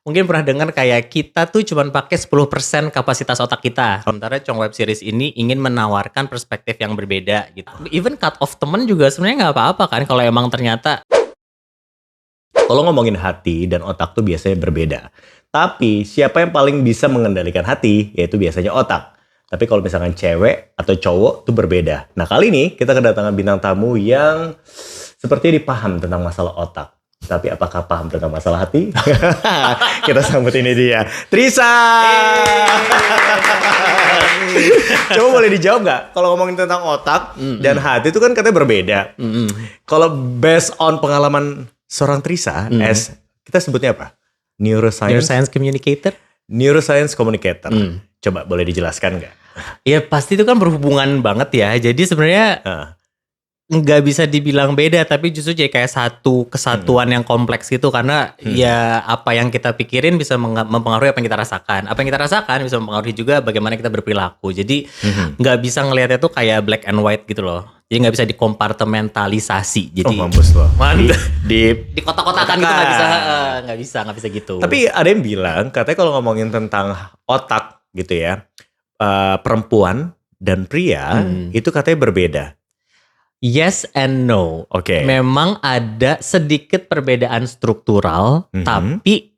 mungkin pernah dengar kayak kita tuh cuman pakai 10% kapasitas otak kita. Sementara Chong Web Series ini ingin menawarkan perspektif yang berbeda gitu. Even cut off temen juga sebenarnya nggak apa-apa kan kalau emang ternyata. Kalau ngomongin hati dan otak tuh biasanya berbeda. Tapi siapa yang paling bisa mengendalikan hati, yaitu biasanya otak. Tapi kalau misalkan cewek atau cowok tuh berbeda. Nah kali ini kita kedatangan bintang tamu yang sepertinya dipaham tentang masalah otak. Tapi apakah paham tentang masalah hati? Kita sambut ini dia, Trisa! Coba boleh dijawab nggak? Kalau ngomongin tentang otak dan hati itu kan katanya berbeda. Kalau based on pengalaman seorang Trisa, kita sebutnya apa? Neuroscience communicator? Neuroscience communicator. Coba boleh dijelaskan nggak? Ya pasti itu kan berhubungan banget ya. Jadi sebenarnya nggak bisa dibilang beda, tapi justru jadi kayak satu kesatuan yang kompleks gitu. Karena ya apa yang kita pikirin bisa mempengaruhi apa yang kita rasakan. Apa yang kita rasakan bisa mempengaruhi juga bagaimana kita berperilaku. Jadi nggak bisa ngelihatnya tuh kayak black and white gitu loh. Jadi nggak bisa dikompartementalisasi. Jadi mampus loh. Di kotak-kotakan gitu nggak bisa gitu. Tapi ada yang bilang katanya kalau ngomongin tentang otak gitu ya, perempuan dan pria itu katanya berbeda. Yes and no. Oke. Memang ada sedikit perbedaan struktural, tapi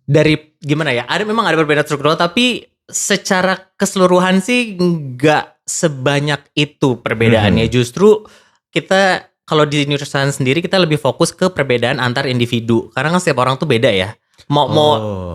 dari gimana ya? Memang ada perbedaan struktural, tapi secara keseluruhan sih nggak sebanyak itu perbedaannya. Justru kita kalau di neuroscience sendiri kita lebih fokus ke perbedaan antar individu, karena kan setiap orang tuh beda ya. Mau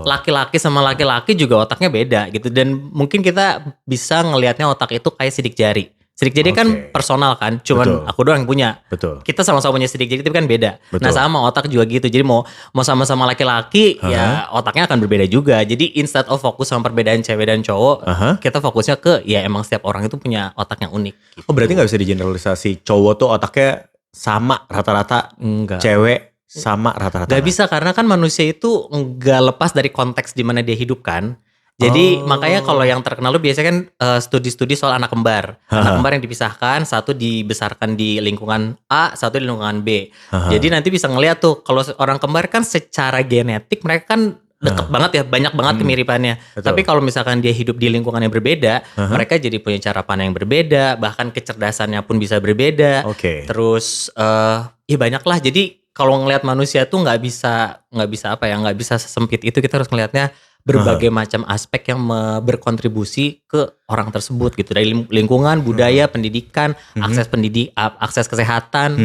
laki-laki sama laki-laki juga otaknya beda gitu, dan mungkin kita bisa ngelihatnya otak itu kayak sidik jari. Sidik jari kan personal kan, cuman aku doang yang punya. Betul. Kita sama-sama punya sidik jari tapi kan beda. Betul. Nah sama otak juga gitu. Jadi mau sama-sama laki-laki ya otaknya akan berbeda juga. Jadi instead of fokus sama perbedaan cewek dan cowok, kita fokusnya ke ya emang setiap orang itu punya otak yang unik. Gitu. Oh berarti nggak bisa digeneralisasi cowok tuh otaknya sama rata-rata, enggak. Cewek sama rata-rata. Gak bisa karena kan manusia itu nggak lepas dari konteks di mana dia hidup kan. Jadi makanya kalau yang terkenal lu biasanya kan studi-studi soal anak kembar. Anak kembar yang dipisahkan, satu dibesarkan di lingkungan A, satu di lingkungan B. Jadi nanti bisa ngeliat tuh kalau orang kembar kan secara genetik mereka kan deket banget ya, banyak banget kemiripannya. Betul. Tapi kalau misalkan dia hidup di lingkungan yang berbeda, mereka jadi punya cara pandang yang berbeda, bahkan kecerdasannya pun bisa berbeda. Terus ya banyak lah. Jadi kalau ngelihat manusia tuh nggak bisa sesempit itu. Kita harus ngelihatnya berbagai macam aspek yang berkontribusi ke orang tersebut gitu, dari lingkungan, budaya, pendidikan, akses kesehatan,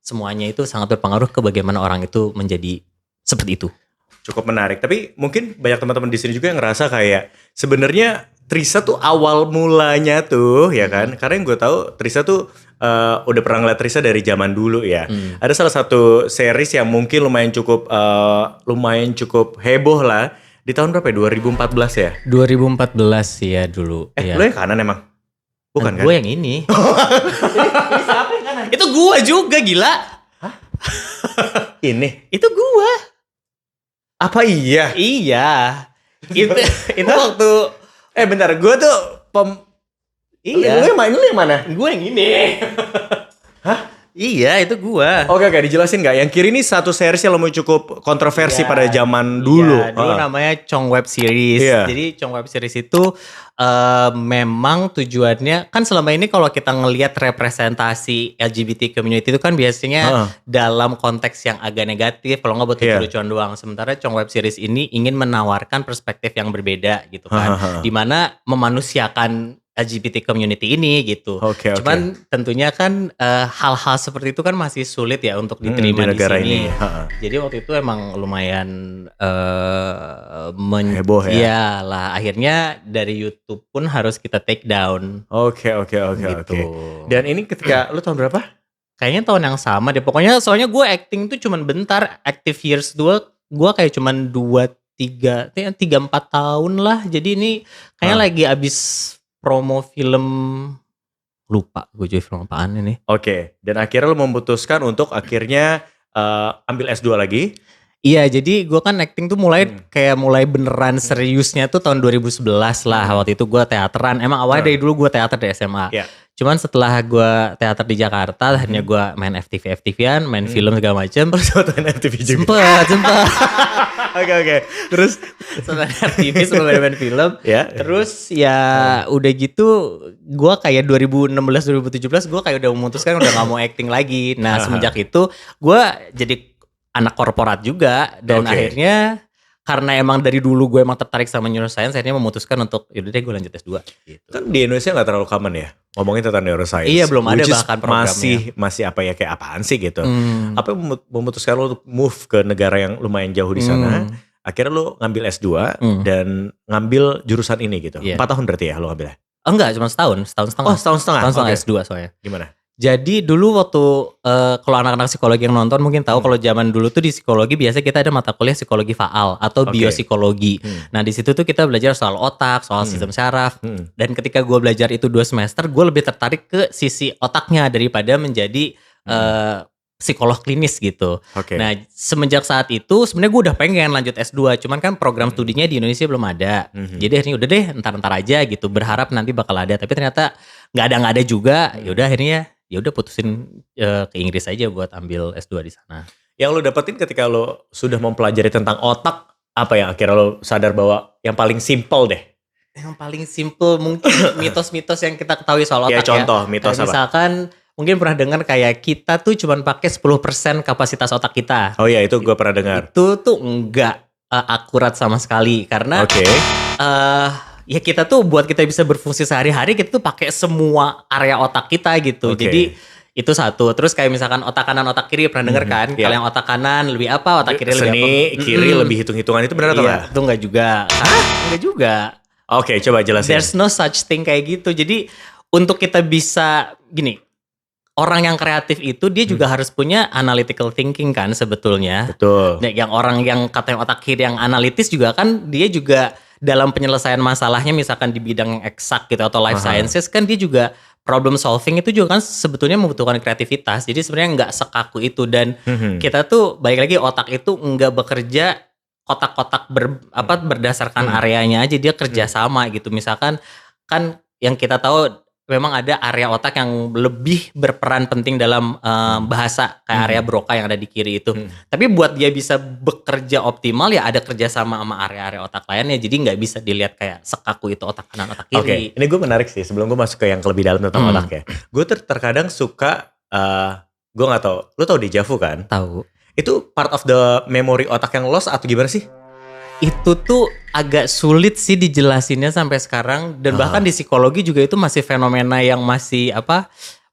semuanya itu sangat berpengaruh ke bagaimana orang itu menjadi seperti itu. Cukup menarik, tapi mungkin banyak teman-teman di sini juga yang ngerasa kayak sebenarnya Trisa tuh awal mulanya tuh ya kan, karena yang gue tahu Trisa tuh udah pernah ngeliat Trisa dari zaman dulu ya. Ada salah satu series yang mungkin lumayan cukup heboh lah. Di tahun berapa ya? 2014 ya? 2014 ya dulu. Ya. Lo yang kanan emang? Bukan kan? Gue yang ini. Ini siapa yang kanan? Itu gue juga, gila. Hah? Ini? Itu gue. Apa iya? Iya. Itu waktu. Bentar, gue tuh Iya. Lu yang mana? Gue yang ini. Hah? Iya, itu gua. Oke, dijelasin nggak? Yang kiri ini satu series yang lumayan cukup kontroversi pada zaman dulu. Iya, dulu namanya Chong Web Series. Jadi Chong Web Series itu memang tujuannya kan selama ini kalau kita ngelihat representasi LGBT community itu kan biasanya dalam konteks yang agak negatif, kalau nggak buat lucu-lucuan doang. Sementara Chong Web Series ini ingin menawarkan perspektif yang berbeda gitu kan, dimana memanusiakan LGBT community ini gitu. Cuman tentunya kan hal-hal seperti itu kan masih sulit ya untuk diterima di negara sini. Jadi waktu itu emang lumayan heboh ya. Iya lah, akhirnya dari YouTube pun harus kita take down. Oke. Dan ini ketika lu tahun berapa? Kayaknya tahun yang sama deh. Pokoknya soalnya gue acting tuh cuman bentar. Active years gue kayak cuman 3-4 tahun lah. Jadi ini kayaknya lagi abis promo film, lupa gue juga film apaan ini. Dan akhirnya lu memutuskan untuk akhirnya ambil S2 lagi. Iya, jadi gue kan acting tuh mulai beneran seriusnya tuh tahun 2011 lah. Waktu itu gue teateran. Emang awalnya dari dulu gue teater di SMA. Cuman setelah gue teater di Jakarta, akhirnya gue main FTV-an, main film segala macem. Sempat main FTV juga? Sempet. Oke. Terus sempat FTV, sempat main film. Terus ya udah gitu, gue kayak 2016-2017 gue kayak udah memutuskan udah gak mau acting lagi. Nah semenjak itu gue jadi anak korporat juga. Dan akhirnya karena emang dari dulu gue emang tertarik sama neuroscience, akhirnya memutuskan untuk yaudah deh gue lanjut S2 gitu. Kan di Indonesia gak terlalu common ya ngomongin tentang neuroscience. Iya, belum ada bahkan programnya. Masih apa ya, kayak apaan sih gitu. Apa yang memutuskan lo untuk move ke negara yang lumayan jauh di sana. Akhirnya lo ngambil S2 dan ngambil jurusan ini gitu. 4 tahun berarti ya lo ngambilnya? Enggak, cuma setahun setengah. Oh, setahun setengah S2 soalnya. Gimana? Jadi dulu waktu kalau anak-anak psikologi yang nonton mungkin tahu kalau zaman dulu tuh di psikologi biasa kita ada mata kuliah psikologi faal atau biopsikologi. Nah di situ tuh kita belajar soal otak, soal sistem syaraf. Dan ketika gue belajar itu 2 semester, gue lebih tertarik ke sisi otaknya daripada menjadi psikolog klinis gitu. Nah semenjak saat itu sebenarnya gue udah pengen lanjut S2, cuman kan program studinya di Indonesia belum ada. Jadi akhirnya udah deh entar aja gitu, berharap nanti bakal ada, tapi ternyata nggak ada juga. Yaudah akhirnya ya udah putusin ke Inggris aja buat ambil S2 di sana. Yang lo dapetin ketika lo sudah mempelajari tentang otak, apa yang akhirnya lo sadar bahwa yang paling simple deh? Yang paling simple mungkin mitos-mitos yang kita ketahui soal otak ya. Contoh mitos apa? Misalkan mungkin pernah dengar kayak kita tuh cuma pakai 10% kapasitas otak kita. Oh iya, itu gue pernah dengar. Itu tuh enggak akurat sama sekali karena ya kita tuh buat kita bisa berfungsi sehari-hari kita tuh pakai semua area otak kita gitu. Jadi itu satu. Terus kayak misalkan otak kanan, otak kiri pernah denger kan? Kalau yang otak kanan lebih apa, otak kiri lebih apa? Kiri lebih hitung-hitungan, itu benar atau enggak? Itu enggak juga. Enggak juga. Oke, coba jelasin. There's no such thing kayak gitu. Jadi untuk kita bisa gini, orang yang kreatif itu dia juga harus punya analytical thinking kan sebetulnya. Betul. Nah, yang orang yang katanya otak kiri yang analitis juga kan dia juga dalam penyelesaian masalahnya misalkan di bidang yang eksak gitu atau life sciences kan dia juga problem solving itu juga kan sebetulnya membutuhkan kreativitas. Jadi sebenarnya nggak sekaku itu dan kita tuh balik lagi otak itu nggak bekerja kotak-kotak berdasarkan areanya aja, dia kerja sama gitu. Misalkan kan yang kita tahu memang ada area otak yang lebih berperan penting dalam bahasa kayak area Broca yang ada di kiri itu. Tapi buat dia bisa bekerja optimal ya ada kerjasama sama area-area otak lainnya. Jadi nggak bisa dilihat kayak sekaku itu otak kanan otak kiri. Ini gue menarik sih sebelum gue masuk ke yang lebih dalam tentang otak ya. Gue terkadang suka, gue nggak tahu, lo tau déjà vu kan? Tahu. Itu part of the memory otak yang lost atau gimana sih? Itu tuh agak sulit sih dijelasinnya sampai sekarang dan bahkan di psikologi juga itu masih fenomena yang masih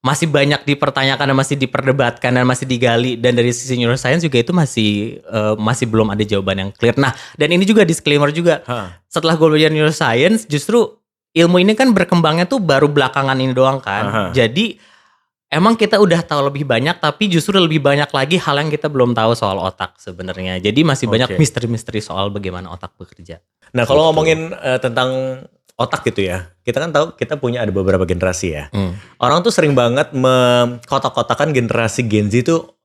masih banyak dipertanyakan dan masih diperdebatkan dan masih digali, dan dari sisi neuroscience juga itu masih belum ada jawaban yang clear. Nah, dan ini juga disclaimer juga. Setelah gue belajar neuroscience, justru ilmu ini kan berkembangnya tuh baru belakangan ini doang kan. Jadi emang kita udah tahu lebih banyak, tapi justru lebih banyak lagi hal yang kita belum tahu soal otak sebenarnya. Jadi masih banyak misteri-misteri soal bagaimana otak bekerja. Nah, kalau ngomongin tentang otak gitu ya, kita kan tahu kita punya ada beberapa generasi ya. Orang tuh sering banget mengkotak-kotakan generasi Gen Z tuh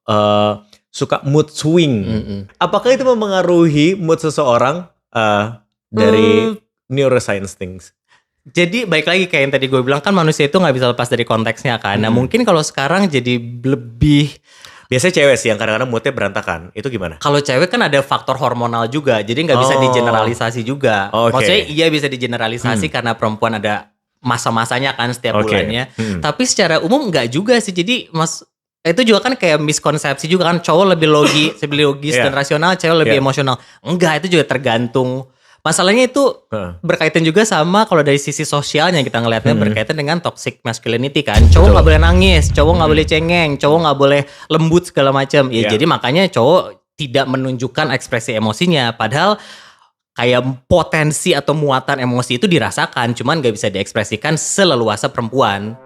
suka mood swing. Apakah itu mempengaruhi mood seseorang dari neuroscience things? Jadi baik lagi kayak yang tadi gue bilang kan manusia itu gak bisa lepas dari konteksnya kan. Nah mungkin kalau sekarang jadi lebih... Biasanya cewek sih yang kadang-kadang moodnya berantakan. Itu gimana? Kalau cewek kan ada faktor hormonal juga. Jadi gak bisa digeneralisasi juga. Maksudnya iya bisa digeneralisasi karena perempuan ada masa-masanya kan setiap bulannya. Tapi secara umum gak juga sih. Jadi itu juga kan kayak miskonsepsi juga kan. Cowok lebih logis dan rasional, cewek lebih emosional. Enggak, itu juga tergantung. Masalahnya itu berkaitan juga sama kalau dari sisi sosialnya kita ngelihatnya berkaitan dengan toxic masculinity kan. Cowok nggak boleh nangis, cowok nggak boleh cengeng, cowok nggak boleh lembut segala macam. Ya jadi makanya cowok tidak menunjukkan ekspresi emosinya. Padahal kayak potensi atau muatan emosi itu dirasakan, cuman nggak bisa diekspresikan seleluasa perempuan.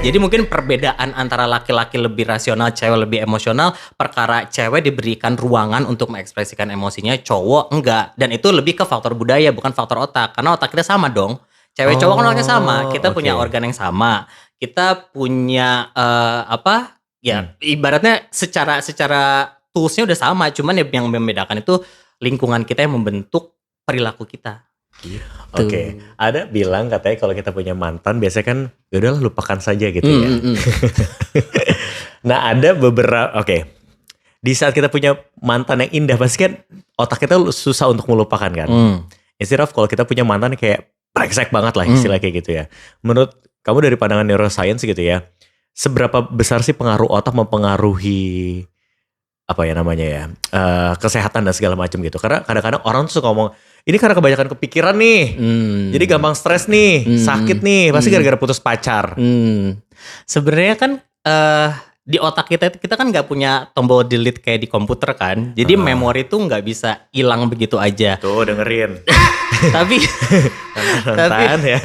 Jadi mungkin perbedaan antara laki-laki lebih rasional, cewek lebih emosional, perkara cewek diberikan ruangan untuk mengekspresikan emosinya, cowok enggak. Dan itu lebih ke faktor budaya, bukan faktor otak. Karena otak kita sama dong. Cewek cowok kan otaknya sama. Kita punya organ yang sama. Kita punya ibaratnya secara toolsnya udah sama, cuman yang membedakan itu lingkungan kita yang membentuk perilaku kita. Gitu. Oke, ada bilang katanya kalau kita punya mantan biasanya kan ya udahlah lupakan saja gitu ya. Nah ada beberapa, di saat kita punya mantan yang indah pasti kan otak kita susah untuk melupakan kan. Instead of kalau kita punya mantan kayak brengsek banget lah istilah kayak gitu ya. Menurut kamu dari pandangan neuroscience gitu ya, seberapa besar sih pengaruh otak mempengaruhi apa ya namanya ya, kesehatan dan segala macam gitu. Karena kadang-kadang orang tuh suka ngomong, ini karena kebanyakan kepikiran nih, jadi gampang stres nih, sakit nih, pasti gara-gara putus pacar. Sebenarnya kan di otak kita kan nggak punya tombol delete kayak di komputer kan, jadi memori tuh nggak bisa hilang begitu aja. Tuh dengerin. tapi ya.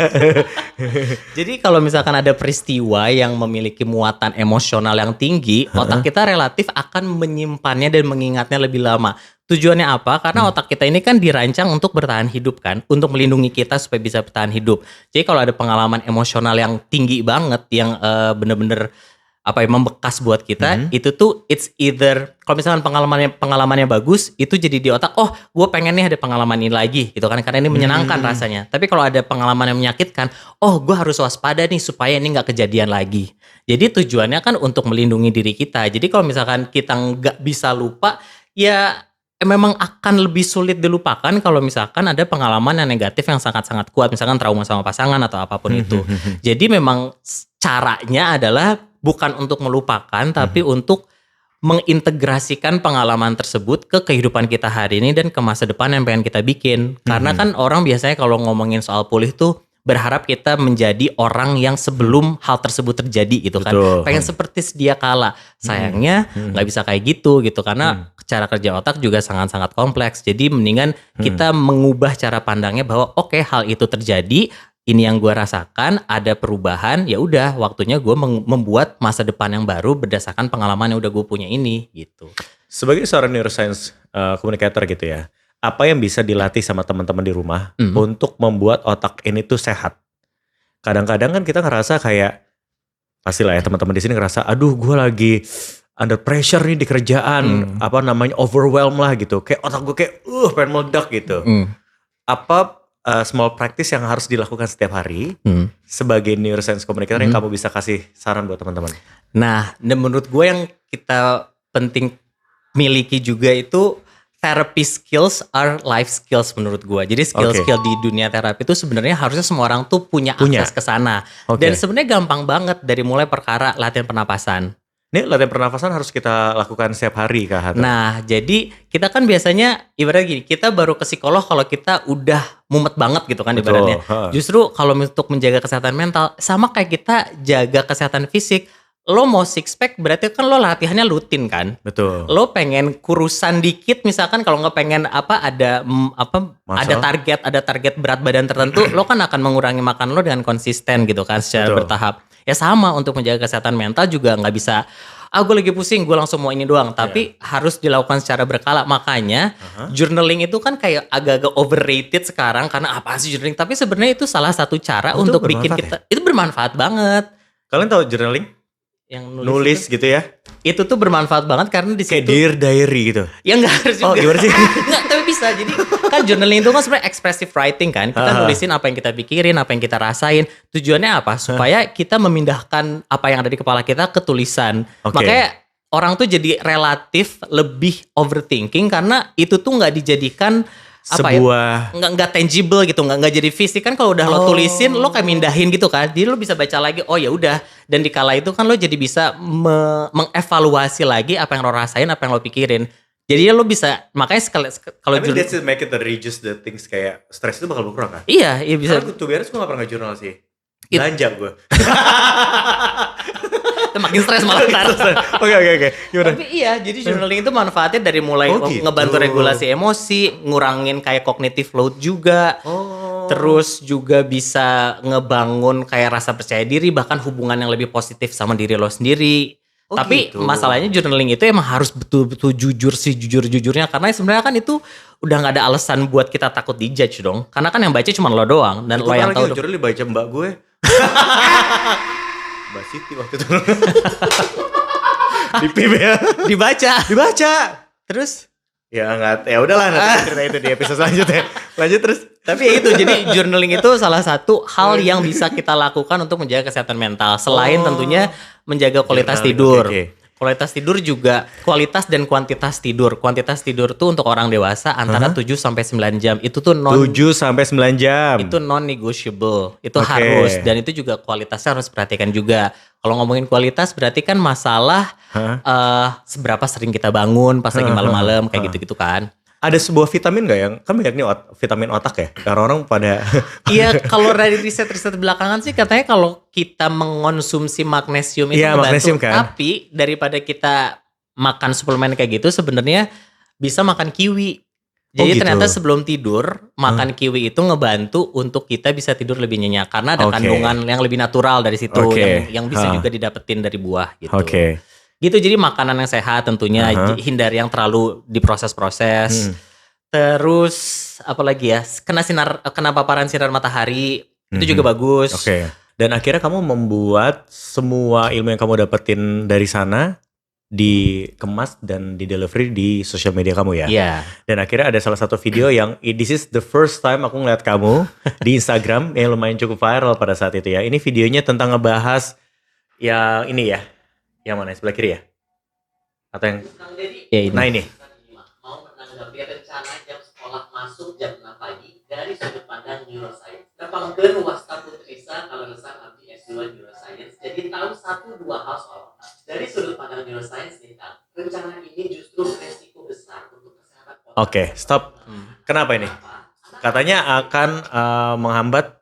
Jadi kalau misalkan ada peristiwa yang memiliki muatan emosional yang tinggi, otak kita relatif akan menyimpannya dan mengingatnya lebih lama. Tujuannya apa? Karena otak kita ini kan dirancang untuk bertahan hidup kan, untuk melindungi kita supaya bisa bertahan hidup. Jadi kalau ada pengalaman emosional yang tinggi banget, yang bener-bener membekas buat kita, itu tuh it's either kalau misalkan pengalamannya bagus, itu jadi di otak, oh gue pengen nih ada pengalaman ini lagi gitu kan, karena ini menyenangkan rasanya. Tapi kalau ada pengalaman yang menyakitkan, oh gue harus waspada nih supaya ini nggak kejadian lagi. Jadi tujuannya kan untuk melindungi diri kita. Jadi kalau misalkan kita nggak bisa lupa, ya memang akan lebih sulit dilupakan kalau misalkan ada pengalaman yang negatif yang sangat-sangat kuat, misalkan trauma sama pasangan atau apapun itu. Jadi memang caranya adalah bukan untuk melupakan, tapi untuk mengintegrasikan pengalaman tersebut ke kehidupan kita hari ini dan ke masa depan yang pengen kita bikin. Karena kan orang biasanya kalau ngomongin soal pulih tuh berharap kita menjadi orang yang sebelum hal tersebut terjadi gitu kan. Pengen seperti sedia kala. Sayangnya nggak bisa kayak gitu karena cara kerja otak juga sangat-sangat kompleks. Jadi mendingan kita mengubah cara pandangnya bahwa oke, hal itu terjadi, ini yang gue rasakan, ada perubahan, ya udah waktunya gue membuat masa depan yang baru berdasarkan pengalaman yang udah gue punya ini gitu. Sebagai seorang neuroscience communicator gitu ya, apa yang bisa dilatih sama teman-teman di rumah untuk membuat otak ini tuh sehat? Kadang-kadang kan kita ngerasa kayak, pastilah ya teman-teman di sini ngerasa, aduh gue lagi under pressure nih di kerjaan, overwhelm lah gitu, kayak otak gue kayak pengen meledak gitu. Apa small practice yang harus dilakukan setiap hari sebagai neuroscience communicator yang kamu bisa kasih saran buat teman-teman? Nah, menurut gue yang kita penting miliki juga itu therapy skills are life skills menurut gue. Jadi skill-skill di dunia terapi itu sebenarnya harusnya semua orang tuh punya akses ke sana. Dan sebenarnya gampang banget dari mulai perkara latihan pernapasan. Ini latihan pernafasan harus kita lakukan setiap hari kah? Nah, jadi kita kan biasanya ibaratnya gini, kita baru ke psikolog kalau kita udah mumet banget gitu kan ibaratnya. Justru kalau untuk menjaga kesehatan mental, sama kayak kita jaga kesehatan fisik, lo mau six pack berarti kan lo latihannya rutin kan. Betul. Lo pengen kurusan dikit misalkan, kalau nggak pengen ada target berat badan tertentu, lo kan akan mengurangi makan lo dengan konsisten gitu kan secara bertahap. Ya sama untuk menjaga kesehatan mental juga nggak bisa, gue lagi pusing, gue langsung mau ini doang. Tapi harus dilakukan secara berkala. Makanya journaling itu kan kayak agak-agak overrated sekarang. Karena apaan sih journaling? Tapi sebenarnya itu salah satu cara untuk bikin kita, itu bermanfaat banget. Kalian tahu journaling? Yang nulis gitu ya? Itu tuh bermanfaat banget karena di situ kayak dear diary gitu. Ya enggak harus juga. Oh, gimana sih? Enggak, tapi bisa. Jadi kan journaling itu kan sebenarnya expressive writing kan. Kita nulisin apa yang kita pikirin, apa yang kita rasain. Tujuannya apa? Supaya kita memindahkan apa yang ada di kepala kita ke tulisan. Makanya orang tuh jadi relatif lebih overthinking karena itu tuh nggak dijadikan nggak tangible gitu, nggak jadi fisik kan. Kalau udah lo tulisin, lo kayak mindahin gitu kan, jadi lo bisa baca lagi, oh ya udah. Dan di kala itu kan lo jadi bisa mengevaluasi lagi apa yang lo rasain, apa yang lo pikirin. Jadi lo bisa, makanya kalau jurnal, that's make it reduce the things, kayak stres itu bakal berkurang kan? Iya bisa. Karena tuh beres gue gak pernah jurnal sih, belanja gue. Makin stres malah ntar. Oke. Tapi iya, jadi journaling itu manfaatnya dari mulai ngebantu regulasi emosi, ngurangin kayak cognitive load juga. Terus juga bisa ngebangun kayak rasa percaya diri, bahkan hubungan yang lebih positif sama diri lo sendiri. Tapi masalahnya journaling itu emang harus betul-betul jujur sih, jujur-jujurnya. Karena sebenarnya kan itu udah gak ada alasan buat kita takut dijudge dong. Karena kan yang baca cuma lo doang. Dan lo yang tahu. Jujur baca mbak gue. Mbak Siti waktu itu. Di PIP ya. Dibaca. Terus Ya udahlah nanti cerita itu di episode selanjutnya. Lanjut terus. Tapi ya itu, jadi journaling itu salah satu hal yang bisa kita lakukan untuk menjaga kesehatan mental. Selain tentunya menjaga kualitas tidur. Kualitas tidur juga, kualitas dan kuantitas tidur. Kuantitas tidur tuh untuk orang dewasa antara 7-9 jam. Itu tuh 7-9 jam. Itu non-negotiable. Itu harus. Dan itu juga kualitasnya harus perhatikan juga. Kalau ngomongin kualitas berarti kan masalah seberapa sering kita bangun pas lagi malam-malam kayak gitu-gitu kan. Ada sebuah vitamin gak yang, kan banyak nih vitamin otak ya, karena orang pada Iya, kalau dari riset-riset belakangan sih katanya kalau kita mengonsumsi magnesium itu membantu, magnesium kan? Tapi daripada kita makan suplemen kayak gitu sebenarnya bisa makan kiwi. Jadi ternyata sebelum tidur makan kiwi itu ngebantu untuk kita bisa tidur lebih nyenyak karena ada kandungan yang lebih natural dari situ yang bisa juga didapetin dari buah gitu. Gitu, jadi makanan yang sehat tentunya, hindari yang terlalu diproses-proses. Terus apalagi ya, kena paparan sinar matahari itu juga bagus. Dan akhirnya kamu membuat semua ilmu yang kamu dapetin dari sana dikemas dan di delivery di sosial media kamu ya. Iya. Dan akhirnya ada salah satu video yang this is the first time aku ngeliat kamu di Instagram yang lumayan cukup viral pada saat itu ya. Ini videonya tentang ngebahas yang ini ya. Yang mana? Sebelah kiri ya? Atau yang ya ini. Nah ini. Mau menanggapi rencana jam sekolah masuk jam 6 pagi dari sudut pandang neuroscience. Nepangkeun wasta putrisa kalau resah abdi S2 neuroscience. Jadi tahu 1-2 hal soal otak. Dari sudut pandang neuroscience nih Kak, rencana ini justru resiko besar untuk kesehatan otak. Oke, stop. Kenapa ini? Katanya akan menghambat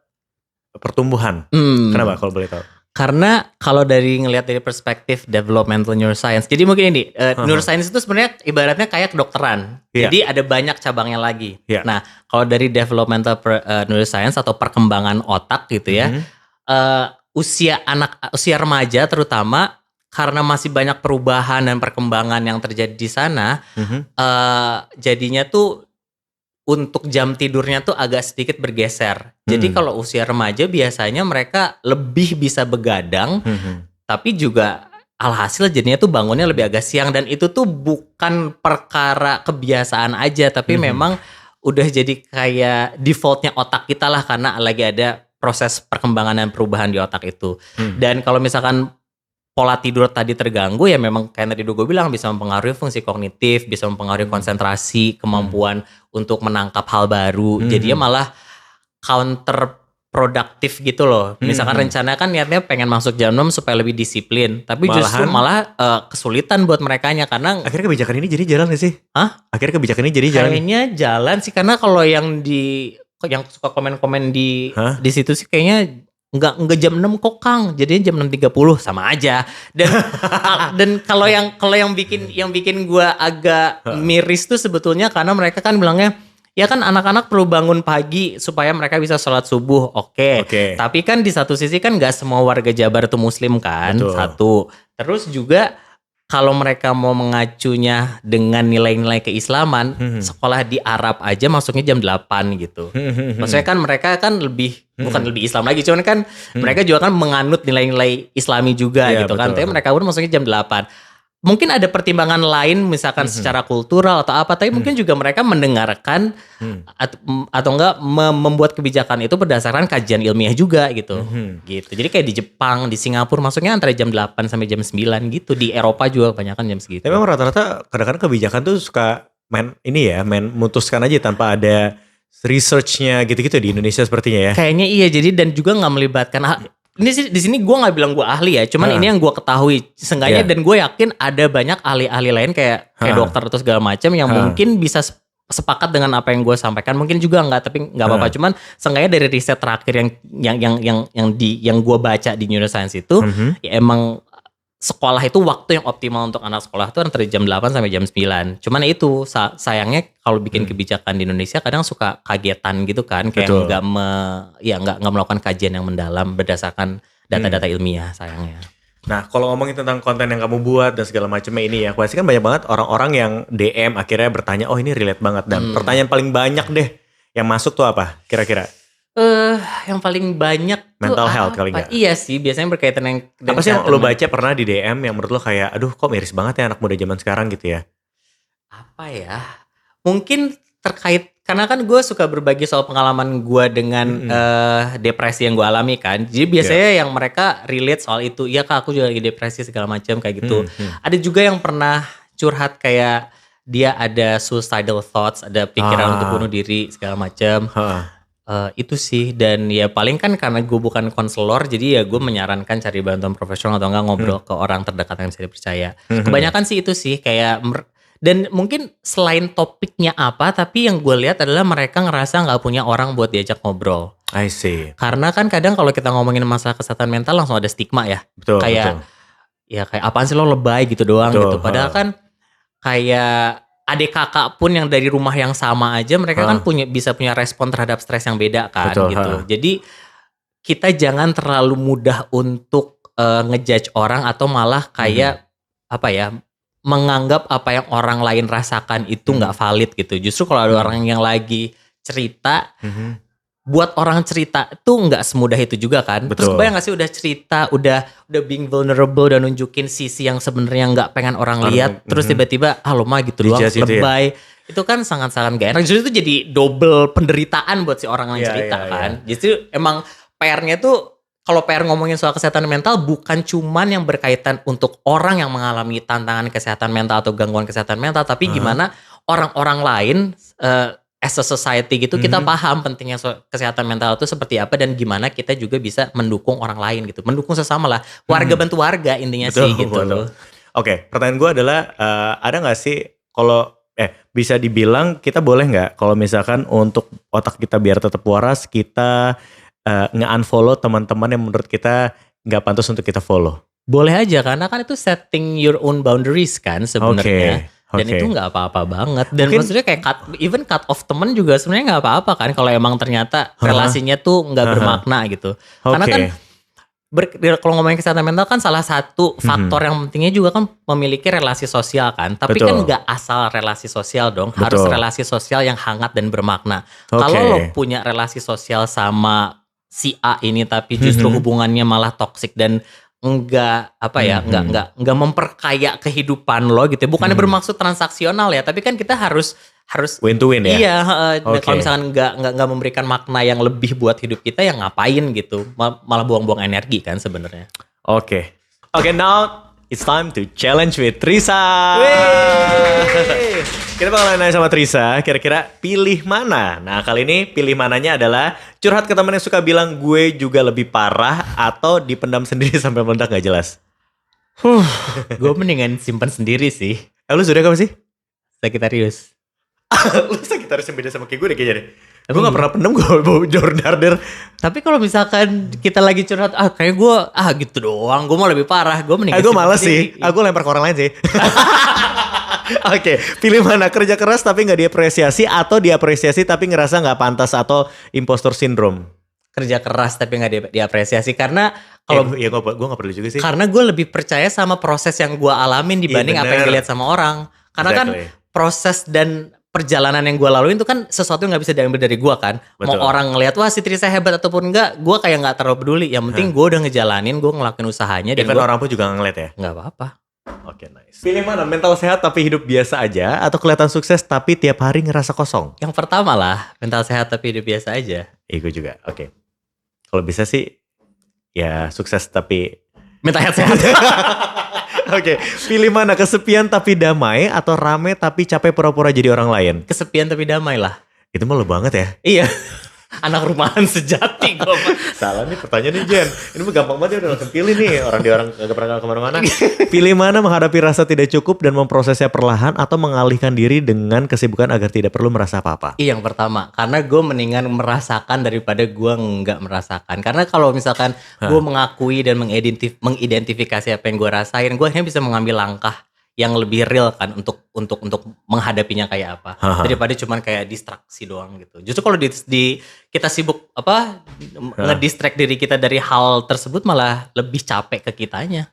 pertumbuhan. Kenapa kalau boleh tahu? Karena kalau dari ngelihat dari perspektif developmental neuroscience, jadi mungkin ini neuroscience itu sebenarnya ibaratnya kayak kedokteran. Jadi ada banyak cabangnya lagi. Nah, kalau dari developmental neuroscience atau perkembangan otak gitu ya, usia remaja terutama karena masih banyak perubahan dan perkembangan yang terjadi di sana, jadinya tuh untuk jam tidurnya tuh agak sedikit bergeser. Jadi kalau usia remaja biasanya mereka lebih bisa begadang, tapi juga alhasil jadinya tuh bangunnya lebih agak siang. Dan itu tuh bukan perkara kebiasaan aja, tapi memang udah jadi kayak defaultnya otak kita lah karena lagi ada proses perkembangan dan perubahan di otak itu. Dan kalau misalkan pola tidur tadi terganggu ya memang kayak tadi gue bilang bisa mempengaruhi fungsi kognitif, bisa mempengaruhi konsentrasi, kemampuan untuk menangkap hal baru. Jadinya malah counterproductive gitu loh. Misalkan rencana kan niatnya pengen masuk jam 6 supaya lebih disiplin, tapi justru malah kesulitan buat merekanya karena akhirnya kebijakan ini jadi jalan gak sih? Akhirnya kebijakan ini jadi jalan? Kayaknya jalan sih karena kalau yang suka komen-komen di situ sih kayaknya Enggak jam 6 kok Kang, jadinya jam 6.30 sama aja. Dan kalau yang bikin gua agak miris tuh sebetulnya karena mereka kan bilangnya ya kan anak-anak perlu bangun pagi supaya mereka bisa sholat subuh. Oke. Tapi kan di satu sisi kan enggak semua warga Jabar tuh muslim kan. Betul. Satu. Terus juga kalau mereka mau mengacunya dengan nilai-nilai keislaman, sekolah di Arab aja masuknya jam 8 gitu. Maksudnya kan mereka kan bukan lebih Islam lagi, cuman kan mereka juga kan menganut nilai-nilai Islami juga gitu kan. Tapi mereka pun masuknya jam 8. Mungkin ada pertimbangan lain misalkan secara kultural atau apa, tapi mungkin juga mereka mendengarkan atau enggak membuat kebijakan itu berdasarkan kajian ilmiah juga gitu. Gitu. Jadi kayak di Jepang, di Singapura masuknya antara jam 8 sampai jam 9 gitu. Di Eropa juga kebanyakan jam segitu. Tapi memang rata-rata kadang-kadang kebijakan tuh suka main mutuskan aja tanpa ada research-nya gitu-gitu di Indonesia sepertinya ya. Kayaknya iya, jadi dan juga nggak melibatkan ini sih di sini gue nggak bilang gue ahli ya, cuman ini yang gue ketahui seenggaknya dan gue yakin ada banyak ahli-ahli lain kayak dokter atau segala macam yang mungkin bisa sepakat dengan apa yang gue sampaikan, mungkin juga nggak, tapi nggak apa-apa. Cuman seenggaknya dari riset terakhir yang gue baca di neuroscience itu ya emang sekolah itu waktu yang optimal untuk anak sekolah itu antara jam 8 sampai jam 9. Cuman itu sayangnya kalau bikin kebijakan di Indonesia kadang suka kagetan gitu kan, kayak nggak melakukan kajian yang mendalam berdasarkan data-data ilmiah sayangnya. Nah, kalau ngomongin tentang konten yang kamu buat dan segala macamnya ini ya, pasti kan banyak banget orang-orang yang DM akhirnya bertanya, oh ini relate banget, dan pertanyaan paling banyak deh yang masuk tuh apa kira-kira? yang paling banyak mental tuh health kali nggak? Iya sih, biasanya berkaitan yang apa sih yang lo baca pernah di DM yang menurut lo kayak, aduh kok miris banget ya anak muda zaman sekarang gitu ya? Apa ya? Mungkin terkait, karena kan gue suka berbagi soal pengalaman gue dengan depresi yang gue alami kan. Jadi biasanya yang mereka relate soal itu, iya kak aku juga lagi depresi segala macam kayak gitu. Ada juga yang pernah curhat kayak dia ada suicidal thoughts, ada pikiran untuk bunuh diri segala macam. Itu sih, dan ya paling kan karena gue bukan konselor, jadi ya gue menyarankan cari bantuan profesional atau enggak ngobrol ke orang terdekat yang bisa dipercaya. Kebanyakan sih itu sih kayak, dan mungkin selain topiknya apa, tapi yang gue lihat adalah mereka ngerasa nggak punya orang buat diajak ngobrol. I see. Karena kan kadang kalau kita ngomongin masalah kesehatan mental langsung ada stigma ya. Betul. Kayak ya kayak apaan sih lo lebay gitu doang gitu. Padahal kan kayak adik kakak pun yang dari rumah yang sama aja mereka kan bisa punya respon terhadap stres yang beda kan. Betul, gitu. Jadi kita jangan terlalu mudah untuk ngejudge orang atau malah kayak apa ya, menganggap apa yang orang lain rasakan itu nggak valid gitu. Justru kalau ada orang yang lagi cerita, buat orang cerita tuh nggak semudah itu juga kan. Betul. Terus kebayang gak sih udah cerita, udah being vulnerable, udah nunjukin sisi yang sebenarnya nggak pengen orang lihat, terus tiba-tiba lo mah gitu doang, lebay. Itu kan sangat-sangat gak enak. Justru itu jadi double penderitaan buat si orang yang cerita kan. Justru emang PR-nya tuh, kalau PR ngomongin soal kesehatan mental bukan cuman yang berkaitan untuk orang yang mengalami tantangan kesehatan mental atau gangguan kesehatan mental, tapi gimana orang-orang lain as a society gitu kita paham pentingnya kesehatan mental itu seperti apa dan gimana kita juga bisa mendukung orang lain gitu. Mendukung sesama lah. Warga bantu warga intinya sih gitu loh. Oke, pertanyaan gue adalah ada gak sih kalau bisa dibilang kita boleh gak kalau misalkan untuk otak kita biar tetap waras kita nge-unfollow teman-teman yang menurut kita gak pantas untuk kita follow? Boleh aja, karena kan itu setting your own boundaries kan sebenarnya. Dan itu gak apa-apa banget. Dan maksudnya kayak even cut off temen juga sebenarnya gak apa-apa kan kalau emang ternyata relasinya tuh gak bermakna gitu. Karena kan kalau ngomongin kesehatan mental kan salah satu faktor yang pentingnya juga kan memiliki relasi sosial kan. Tapi kan gak asal relasi sosial dong. Harus relasi sosial yang hangat dan bermakna. Kalau lo punya relasi sosial sama si A ini tapi justru hubungannya malah toksik dan enggak enggak memperkaya kehidupan lo gitu. Bukannya bermaksud transaksional ya, tapi kan kita harus win to win ya. Iya, kalau misalkan enggak memberikan makna yang lebih buat hidup kita ya ngapain gitu. Malah buang-buang energi kan sebenarnya. Oke, now it's time to challenge with Trisa. Kita bakalan nanya sama Trisa, kira-kira pilih mana? Nah kali ini pilih mananya adalah curhat ke teman yang suka bilang gue juga lebih parah atau dipendam sendiri sampai meledak gak jelas. Gue mendingan simpan sendiri sih. Lu sudah apa sih? Sagittarius. Lu Sagittarius yang beda sama kayak gue deh kayaknya deh. Gue gak pernah pendam, gue bau jordarder. Tapi kalau misalkan kita lagi curhat, kayak gue gitu doang, gue mau lebih parah. Gue mendingan gue males sih, gue lempar ke orang lain sih. Oke, pilih mana? Kerja keras tapi gak diapresiasi atau diapresiasi tapi ngerasa gak pantas atau impostor syndrome? Kerja keras tapi gak diapresiasi karena kalau gue gak perlu juga sih. Karena gue lebih percaya sama proses yang gue alamin dibanding apa yang dilihat sama orang. Karena kan proses dan perjalanan yang gue laluin itu kan sesuatu yang gak bisa diambil dari gue kan. Betul. Mau orang ngeliat wah si Trisa hebat ataupun enggak, gue kayak gak terlalu peduli. Yang penting gue udah ngejalanin, gue ngelakuin usahanya. Even orang pun juga ngeliat ya? Gak apa-apa. Oke, nice. Pilih mana? Mental sehat tapi hidup biasa aja atau kelihatan sukses tapi tiap hari ngerasa kosong? Yang pertama lah, mental sehat tapi hidup biasa aja. Gue juga, oke. Kalau bisa sih ya sukses tapi mental sehat. Oke, pilih mana? Kesepian tapi damai atau rame tapi capek pura-pura jadi orang lain? Kesepian tapi damai lah. Itu malu banget ya? Iya. Anak rumahan sejati gue. Salah nih pertanyaan nih Jen. Ini mah gampang banget ya udah langsung pilih nih. Orang gak pernah kemana-mana. Pilih mana? Menghadapi rasa tidak cukup dan memprosesnya perlahan atau mengalihkan diri dengan kesibukan agar tidak perlu merasa apa-apa? Yang pertama, karena gue mendingan merasakan daripada gue nggak merasakan. Karena kalau misalkan gue mengakui dan mengidentifikasi apa yang gue rasain, gue akhirnya bisa mengambil langkah yang lebih real kan untuk menghadapinya kayak apa daripada cuman kayak distraksi doang gitu. Justru kalau kita sibuk ngedistract diri kita dari hal tersebut malah lebih capek ke kitanya.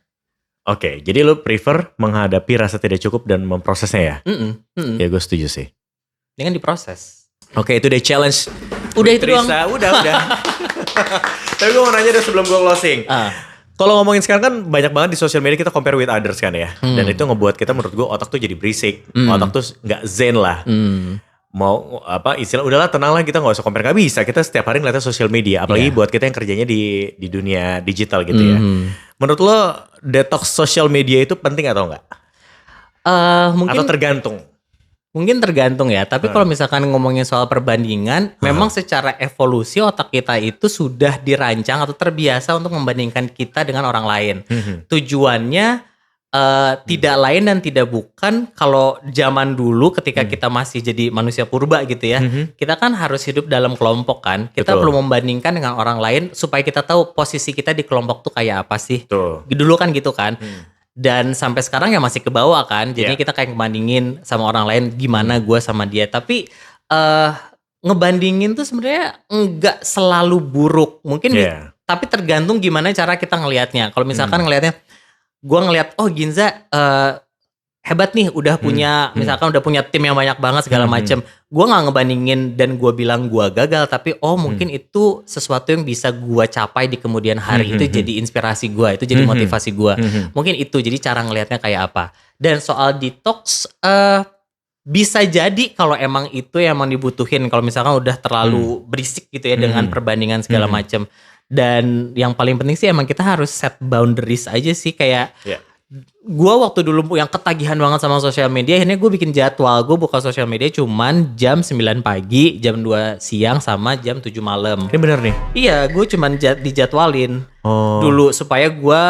Oke, jadi lu prefer menghadapi rasa tidak cukup dan memprosesnya ya? Ya gue setuju sih. Dengan diproses. Oke, itu deh challenge. Udah itu doang. Udah. Tapi gue mau nanya deh sebelum gue closing. Kalau ngomongin sekarang kan banyak banget di sosial media kita compare with others kan ya. Dan itu ngebuat kita menurut gue otak tuh jadi berisik. Otak tuh gak zen lah. Mau apa istilah udahlah tenang lah, kita gak usah compare. Gak bisa, kita setiap hari ngeliatnya sosial media. Apalagi buat kita yang kerjanya di dunia digital gitu ya. Menurut lo detox sosial media itu penting atau enggak? Mungkin atau tergantung? Mungkin tergantung ya, tapi kalau misalkan ngomongin soal perbandingan, memang secara evolusi otak kita itu sudah dirancang atau terbiasa untuk membandingkan kita dengan orang lain. Tujuannya tidak lain dan tidak bukan kalau zaman dulu ketika kita masih jadi manusia purba gitu ya, kita kan harus hidup dalam kelompok kan, kita perlu membandingkan dengan orang lain supaya kita tahu posisi kita di kelompok tuh kayak apa sih. Dulu kan gitu kan. Dan sampai sekarang ya masih ke bawah kan. Jadi kita kayak ngebandingin sama orang lain gimana gue sama dia. Tapi ngebandingin tuh sebenarnya enggak selalu buruk. Mungkin tapi tergantung gimana cara kita ngelihatnya. Kalau misalkan ngelihatnya, gue ngelihat oh Ginza hebat nih udah punya misalkan udah punya tim yang banyak banget segala macem. Gue gak ngebandingin dan gue bilang gue gagal, tapi mungkin itu sesuatu yang bisa gue capai di kemudian hari. Itu jadi inspirasi gue, itu jadi motivasi gue. Mungkin itu jadi cara ngelihatnya kayak apa. Dan soal detox bisa jadi kalau emang itu yang emang dibutuhin, kalau misalkan udah terlalu berisik gitu ya dengan perbandingan segala macem. Dan yang paling penting sih emang kita harus set boundaries aja sih, kayak gue waktu dulu yang ketagihan banget sama sosial media, akhirnya gue bikin jadwal, gue buka sosial media cuman jam 9 pagi, jam 2 siang sama jam 7 malam. Ini bener nih? Iya, gue cuman dijadwalin dulu supaya gue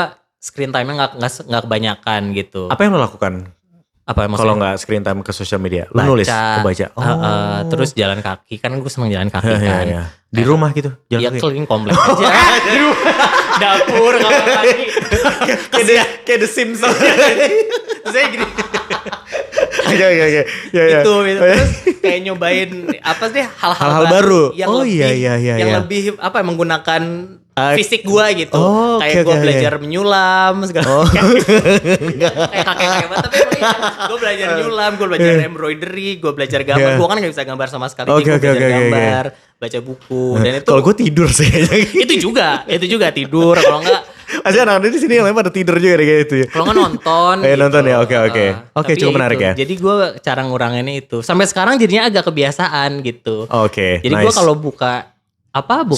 screen time-nya gak kebanyakan gitu. Apa yang lo lakukan? Apa kalau nggak screen time ke sosial media? Lo nulis, baca. Terus jalan kaki, kan gue seneng jalan kaki kan. Di rumah gitu? Iya, keliling komplek aja. Di rumah. Dapur, kamar mandi. Kayak The Sims. Saya gini. Oke. Itu. Terus kayak nyobain apa sih hal-hal baru. Yang lebih apa menggunakan fisik gue gitu. Kayak gue belajar menyulam segala kayak kakek banget, tapi gue belajar nyulam, gue belajar embroidery, gue belajar gambar. Gue kan gak bisa gambar sama sekali, gue belajar gambar, baca buku. Dan itu kalau gue tidur sih itu juga tidur. Kalau enggak Asli anak-anak di sini yang lain pada tidur juga deh kayak itu ya. Kalau nggak nonton gitu. Nonton ya, oke, cukup menarik ya. Jadi gue cara nguranginnya itu. Sampai sekarang jadinya agak kebiasaan gitu. Jadi gue kalau buka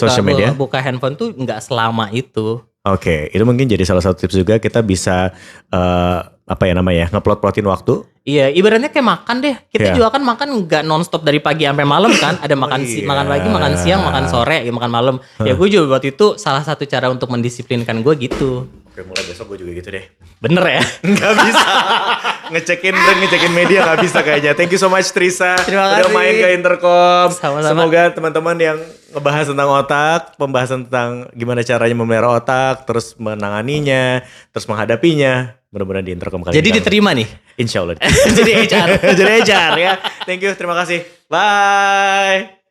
social media, buka handphone tuh nggak selama itu. Itu mungkin jadi salah satu tips juga, kita bisa ngeplot-plotin waktu. Iya, ibaratnya kayak makan deh. Kita juga kan makan nggak nonstop dari pagi sampai malam kan. Ada makan makan pagi, makan siang, makan sore, makan malam. Ya gue juga buat itu salah satu cara untuk mendisiplinkan gue gitu. Oke, mulai besok gue juga gitu deh. Bener ya? Gak bisa. ngecekin media gak bisa kayaknya. Thank you so much Trisa. Terima kasih. Udah main ke Intercom. Sama-sama. Semoga teman-teman yang ngebahas tentang otak, pembahasan tentang gimana caranya memelihara otak, terus menanganinya, terus menghadapinya, mudah-mudahan di Intercom kali ini. Jadi diterima nih? Insya Allah. Jadi HR. Jadi HR ya. Thank you, terima kasih. Bye.